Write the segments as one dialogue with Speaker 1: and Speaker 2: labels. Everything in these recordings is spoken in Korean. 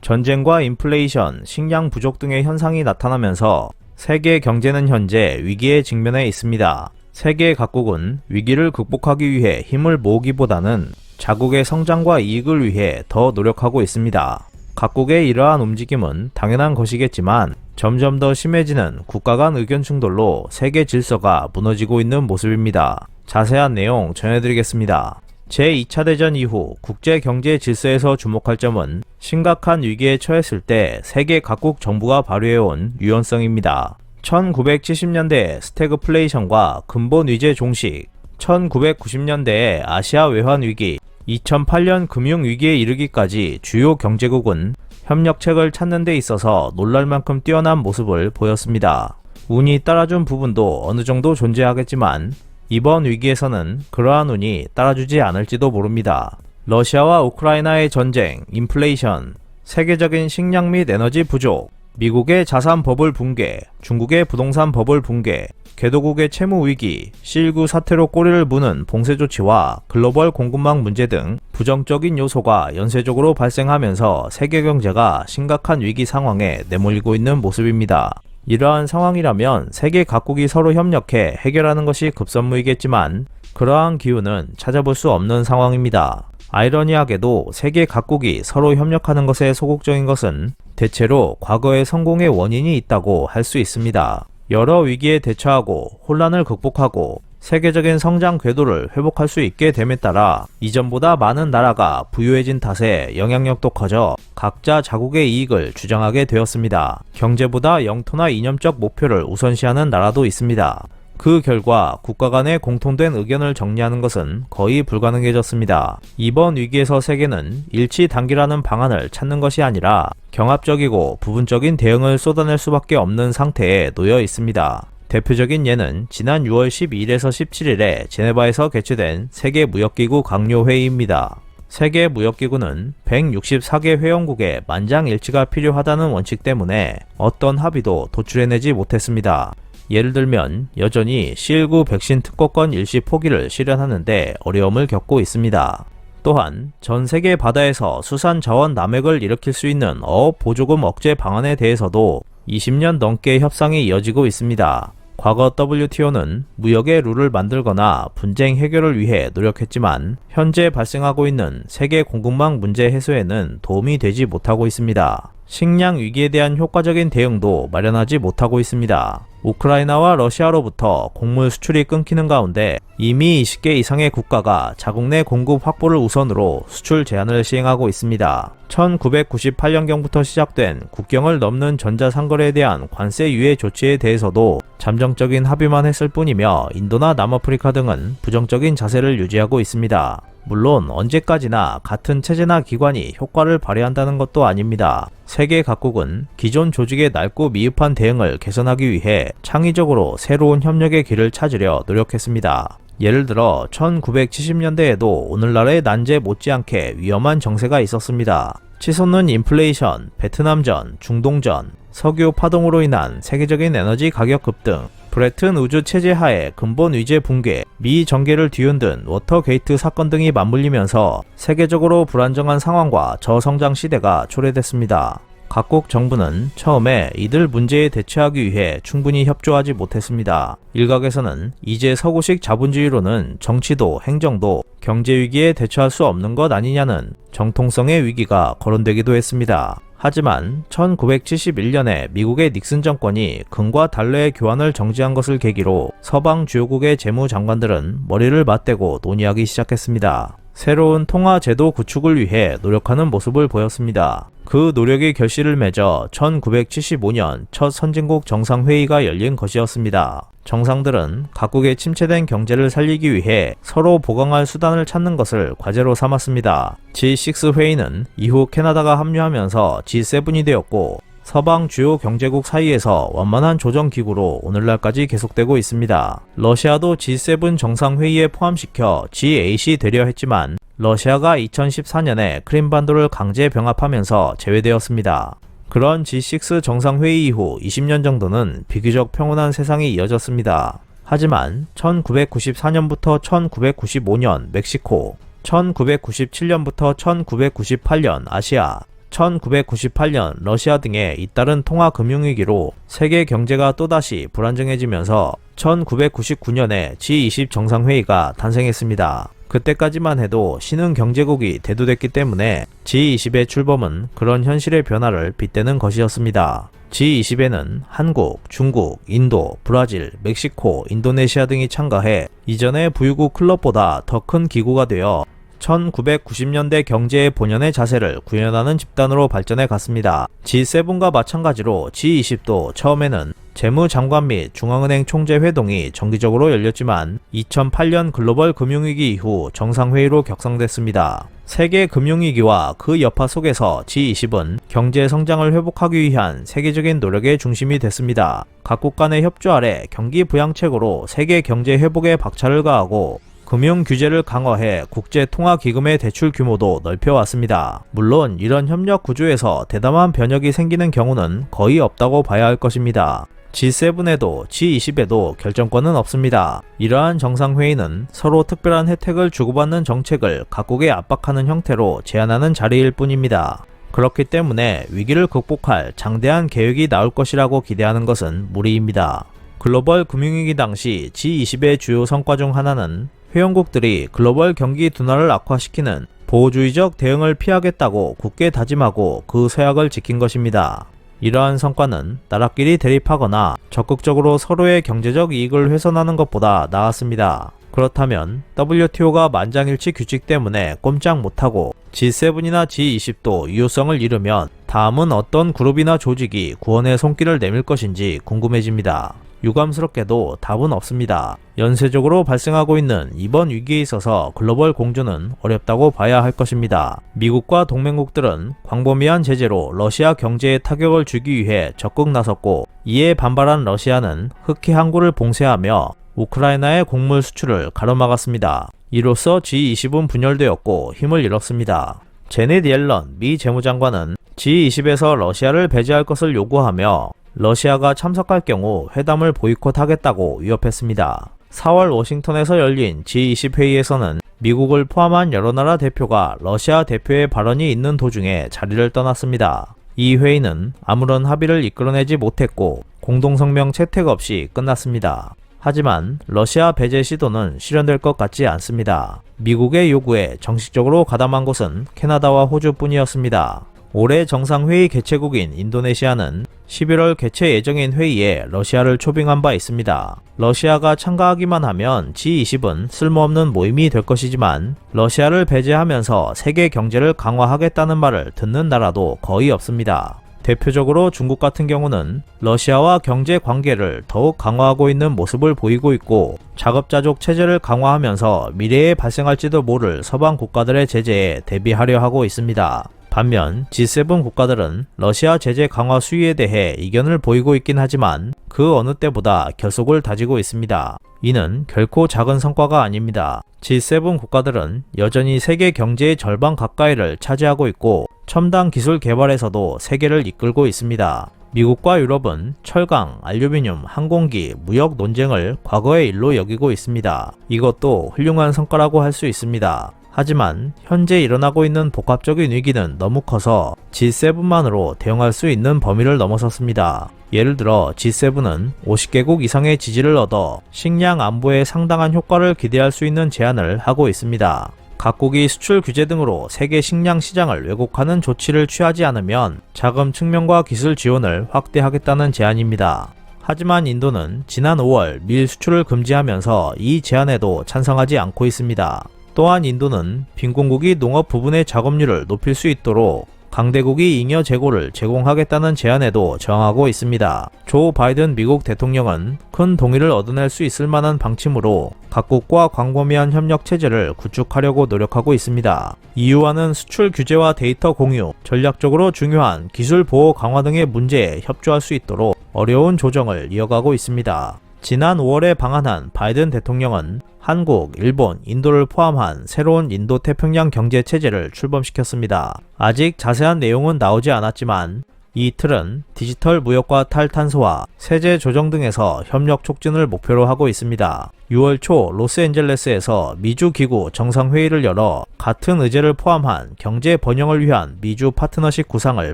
Speaker 1: 전쟁과 인플레이션, 식량 부족 등의 현상이 나타나면서 세계 경제는 현재 위기에 직면해 있습니다. 세계 각국은 위기를 극복하기 위해 힘을 모으기보다는 자국의 성장과 이익을 위해 더 노력하고 있습니다. 각국의 이러한 움직임은 당연한 것이겠지만 점점 더 심해지는 국가 간 의견 충돌로 세계 질서가 무너지고 있는 모습입니다. 자세한 내용 전해드리겠습니다. 제2차 대전 이후 국제 경제 질서에서 주목할 점은 심각한 위기에 처했을 때 세계 각국 정부가 발휘해온 유연성입니다. 1970년대의 스태그플레이션과 근본 위제 종식, 1990년대의 아시아 외환 위기, 2008년 금융위기에 이르기까지 주요 경제국은 협력책을 찾는 데 있어서 놀랄만큼 뛰어난 모습을 보였습니다. 운이 따라준 부분도 어느 정도 존재하겠지만 이번 위기에서는 그러한 운이 따라주지 않을지도 모릅니다. 러시아와 우크라이나의 전쟁, 인플레이션, 세계적인 식량 및 에너지 부족, 미국의 자산 버블 붕괴, 중국의 부동산 버블 붕괴, 개도국의 채무 위기, C19 사태로 꼬리를 무는 봉쇄 조치와 글로벌 공급망 문제 등 부정적인 요소가 연쇄적으로 발생하면서 세계 경제가 심각한 위기 상황에 내몰리고 있는 모습입니다. 이러한 상황이라면 세계 각국이 서로 협력해 해결하는 것이 급선무이겠지만 그러한 기운은 찾아볼 수 없는 상황입니다. 아이러니하게도 세계 각국이 서로 협력하는 것에 소극적인 것은 대체로 과거의 성공의 원인이 있다고 할 수 있습니다. 여러 위기에 대처하고 혼란을 극복하고 세계적인 성장 궤도를 회복할 수 있게 됨에 따라 이전보다 많은 나라가 부유해진 탓에 영향력도 커져 각자 자국의 이익을 주장하게 되었습니다. 경제보다 영토나 이념적 목표를 우선시하는 나라도 있습니다. 그 결과 국가 간의 공통된 의견을 정리하는 것은 거의 불가능해졌습니다. 이번 위기에서 세계는 일치단계라는 방안을 찾는 것이 아니라 경합적이고 부분적인 대응을 쏟아낼 수밖에 없는 상태에 놓여 있습니다. 대표적인 예는 지난 6월 12일에서 17일에 제네바에서 개최된 세계무역기구 강요회의입니다. 세계무역기구는 164개 회원국의 만장일치가 필요하다는 원칙 때문에 어떤 합의도 도출해내지 못했습니다. 예를 들면 여전히 C19 백신 특허권 일시 포기를 실현하는데 어려움을 겪고 있습니다. 또한 전 세계 바다에서 수산 자원 남획을 일으킬 수 있는 어업 보조금 억제 방안에 대해서도 20년 넘게 협상이 이어지고 있습니다. 과거 WTO는 무역의 룰을 만들거나 분쟁 해결을 위해 노력했지만 현재 발생하고 있는 세계 공급망 문제 해소에는 도움이 되지 못하고 있습니다. 식량 위기에 대한 효과적인 대응도 마련하지 못하고 있습니다. 우크라이나와 러시아로부터 곡물 수출이 끊기는 가운데 이미 20개 이상의 국가가 자국 내 공급 확보를 우선으로 수출 제한을 시행하고 있습니다. 1998년경부터 시작된 국경을 넘는 전자상거래에 대한 관세 유예 조치에 대해서도 잠정적인 합의만 했을 뿐이며 인도나 남아프리카 등은 부정적인 자세를 유지하고 있습니다. 물론 언제까지나 같은 체제나 기관이 효과를 발휘한다는 것도 아닙니다. 세계 각국은 기존 조직의 낡고 미흡한 대응을 개선하기 위해 창의적으로 새로운 협력의 길을 찾으려 노력했습니다. 예를 들어 1970년대에도 오늘날의 난제 못지않게 위험한 정세가 있었습니다. 치솟는 인플레이션, 베트남전, 중동전, 석유 파동으로 인한 세계적인 에너지 가격 급등, 브레튼 우주 체제 하에 근본 위제 붕괴, 미 정계를 뒤흔든 워터게이트 사건 등이 맞물리면서 세계적으로 불안정한 상황과 저성장 시대가 초래됐습니다. 각국 정부는 처음에 이들 문제에 대처하기 위해 충분히 협조하지 못했습니다. 일각에서는 이제 서구식 자본주의로는 정치도 행정도 경제위기에 대처할 수 없는 것 아니냐는 정통성의 위기가 거론되기도 했습니다. 하지만 1971년에 미국의 닉슨 정권이 금과 달러의 교환을 정지한 것을 계기로 서방 주요국의 재무장관들은 머리를 맞대고 논의하기 시작했습니다. 새로운 통화제도 구축을 위해 노력하는 모습을 보였습니다. 그 노력이 결실을 맺어 1975년 첫 선진국 정상회의가 열린 것이었습니다. 정상들은 각국의 침체된 경제를 살리기 위해 서로 보강할 수단을 찾는 것을 과제로 삼았습니다. G6 회의는 이후 캐나다가 합류하면서 G7이 되었고 서방 주요 경제국 사이에서 완만한 조정기구로 오늘날까지 계속되고 있습니다. 러시아도 G7 정상회의에 포함시켜 G8이 되려 했지만 러시아가 2014년에 크림반도를 강제 병합하면서 제외되었습니다. 그런 G6 정상회의 이후 20년 정도는 비교적 평온한 세상이 이어졌습니다. 하지만 1994년부터 1995년 멕시코, 1997년부터 1998년 아시아, 1998년 러시아 등의 잇따른 통화금융위기로 세계 경제가 또다시 불안정해지면서 1999년에 G20 정상회의가 탄생했습니다. 그때까지만 해도 신흥 경제국이 대두됐기 때문에 G20의 출범은 그런 현실의 변화를 빗대는 것이었습니다. G20에는 한국, 중국, 인도, 브라질, 멕시코, 인도네시아 등이 참가해 이전의 부유국 클럽보다 더 큰 기구가 되어 1990년대 경제의 본연의 자세를 구현하는 집단으로 발전해 갔습니다. G7과 마찬가지로 G20도 처음에는 재무장관 및 중앙은행 총재 회동이 정기적으로 열렸지만 2008년 글로벌 금융위기 이후 정상회의로 격상됐습니다. 세계 금융위기와 그 여파 속에서 G20은 경제 성장을 회복하기 위한 세계적인 노력의 중심이 됐습니다. 각국 간의 협조 아래 경기 부양책으로 세계 경제 회복에 박차를 가하고 금융 규제를 강화해 국제통화기금의 대출 규모도 넓혀왔습니다. 물론 이런 협력 구조에서 대담한 변혁이 생기는 경우는 거의 없다고 봐야 할 것입니다. G7에도 G20에도 결정권은 없습니다. 이러한 정상회의는 서로 특별한 혜택을 주고받는 정책을 각국에 압박하는 형태로 제안하는 자리일 뿐입니다. 그렇기 때문에 위기를 극복할 장대한 계획이 나올 것이라고 기대하는 것은 무리입니다. 글로벌 금융위기 당시 G20의 주요 성과 중 하나는 회원국들이 글로벌 경기 둔화를 악화시키는 보호주의적 대응을 피하겠다고 굳게 다짐하고 그 서약을 지킨 것입니다. 이러한 성과는 나라끼리 대립하거나 적극적으로 서로의 경제적 이익을 훼손하는 것보다 나았습니다. 그렇다면 WTO가 만장일치 규칙 때문에 꼼짝 못하고 G7이나 G20도 유효성을 잃으면 다음은 어떤 그룹이나 조직이 구원의 손길을 내밀 것인지 궁금해집니다. 유감스럽게도 답은 없습니다. 연쇄적으로 발생하고 있는 이번 위기에 있어서 글로벌 공조는 어렵다고 봐야 할 것입니다. 미국과 동맹국들은 광범위한 제재로 러시아 경제에 타격을 주기 위해 적극 나섰고, 이에 반발한 러시아는 흑해 항구를 봉쇄하며 우크라이나의 곡물 수출을 가로막았습니다. 이로써 G20은 분열되었고 힘을 잃었습니다. 제넷 옐런 미 재무장관은 G20에서 러시아를 배제할 것을 요구하며 러시아가 참석할 경우 회담을 보이콧하겠다고 위협했습니다. 4월 워싱턴에서 열린 G20 회의에서는 미국을 포함한 여러 나라 대표가 러시아 대표의 발언이 있는 도중에 자리를 떠났습니다. 이 회의는 아무런 합의를 이끌어내지 못했고 공동성명 채택 없이 끝났습니다. 하지만 러시아 배제 시도는 실현될 것 같지 않습니다. 미국의 요구에 정식적으로 가담한 곳은 캐나다와 호주뿐이었습니다. 올해 정상회의 개최국인 인도네시아는 11월 개최 예정인 회의에 러시아를 초빙한 바 있습니다. 러시아가 참가하기만 하면 G20은 쓸모없는 모임이 될 것이지만 러시아를 배제하면서 세계 경제를 강화하겠다는 말을 듣는 나라도 거의 없습니다. 대표적으로 중국 같은 경우는 러시아와 경제 관계를 더욱 강화하고 있는 모습을 보이고 있고, 자급자족 체제를 강화하면서 미래에 발생할지도 모를 서방 국가들의 제재에 대비하려 하고 있습니다. 반면 G7 국가들은 러시아 제재 강화 수위에 대해 이견을 보이고 있긴 하지만 그 어느 때보다 결속을 다지고 있습니다. 이는 결코 작은 성과가 아닙니다. G7 국가들은 여전히 세계 경제의 절반 가까이를 차지하고 있고 첨단 기술 개발에서도 세계를 이끌고 있습니다. 미국과 유럽은 철강, 알루미늄, 항공기, 무역 논쟁을 과거의 일로 여기고 있습니다. 이것도 훌륭한 성과라고 할 수 있습니다. 하지만 현재 일어나고 있는 복합적인 위기는 너무 커서 G7만으로 대응할 수 있는 범위를 넘어섰습니다. 예를 들어 G7은 50개국 이상의 지지를 얻어 식량 안보에 상당한 효과를 기대할 수 있는 제안을 하고 있습니다. 각국이 수출 규제 등으로 세계 식량 시장을 왜곡하는 조치를 취하지 않으면 자금 측면과 기술 지원을 확대하겠다는 제안입니다. 하지만 인도는 지난 5월 밀 수출을 금지하면서 이 제안에도 찬성하지 않고 있습니다. 또한 인도는 빈곤국이 농업 부분의 작업률을 높일 수 있도록 강대국이 잉여 재고를 제공하겠다는 제안에도 저항하고 있습니다. 조 바이든 미국 대통령은 큰 동의를 얻어낼 수 있을 만한 방침으로 각국과 광범위한 협력 체제를 구축하려고 노력하고 있습니다. EU와는 수출 규제와 데이터 공유, 전략적으로 중요한 기술 보호 강화 등의 문제에 협조할 수 있도록 어려운 조정을 이어가고 있습니다. 지난 5월에 방한한 바이든 대통령은 한국, 일본, 인도를 포함한 새로운 인도-태평양 경제체제를 출범시켰습니다. 아직 자세한 내용은 나오지 않았지만 이 틀은 디지털 무역과 탈탄소화, 세제 조정 등에서 협력 촉진을 목표로 하고 있습니다. 6월 초 로스앤젤레스에서 미주 기구 정상회의를 열어 같은 의제를 포함한 경제 번영을 위한 미주 파트너십 구상을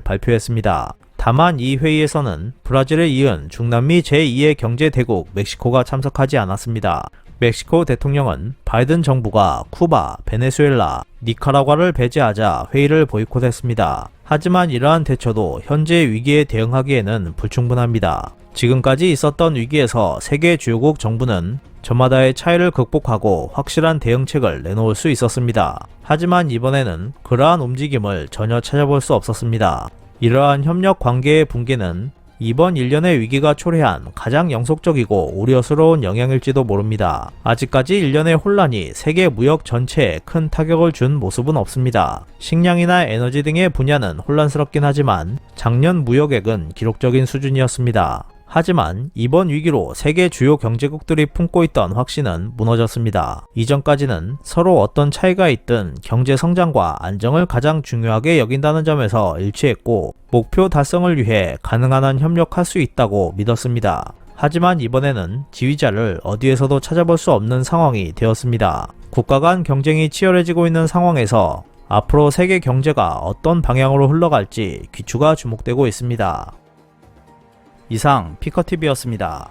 Speaker 1: 발표했습니다. 다만 이 회의에서는 브라질에 이은 중남미 제2의 경제대국 멕시코가 참석하지 않았습니다. 멕시코 대통령은 바이든 정부가 쿠바, 베네수엘라, 니카라과를 배제하자 회의를 보이콧했습니다. 하지만 이러한 대처도 현재 위기에 대응하기에는 불충분합니다. 지금까지 있었던 위기에서 세계 주요국 정부는 저마다의 차이를 극복하고 확실한 대응책을 내놓을 수 있었습니다. 하지만 이번에는 그러한 움직임을 전혀 찾아볼 수 없었습니다. 이러한 협력 관계의 붕괴는 이번 일련의 위기가 초래한 가장 영속적이고 우려스러운 영향일지도 모릅니다. 아직까지 일련의 혼란이 세계 무역 전체에 큰 타격을 준 모습은 없습니다. 식량이나 에너지 등의 분야는 혼란스럽긴 하지만 작년 무역액은 기록적인 수준이었습니다. 하지만 이번 위기로 세계 주요 경제국들이 품고 있던 확신은 무너졌습니다. 이전까지는 서로 어떤 차이가 있든 경제 성장과 안정을 가장 중요하게 여긴다는 점에서 일치했고 목표 달성을 위해 가능한 한 협력할 수 있다고 믿었습니다. 하지만 이번에는 지휘자를 어디에서도 찾아볼 수 없는 상황이 되었습니다. 국가 간 경쟁이 치열해지고 있는 상황에서 앞으로 세계 경제가 어떤 방향으로 흘러갈지 귀추가 주목되고 있습니다. 이상 피커TV였습니다.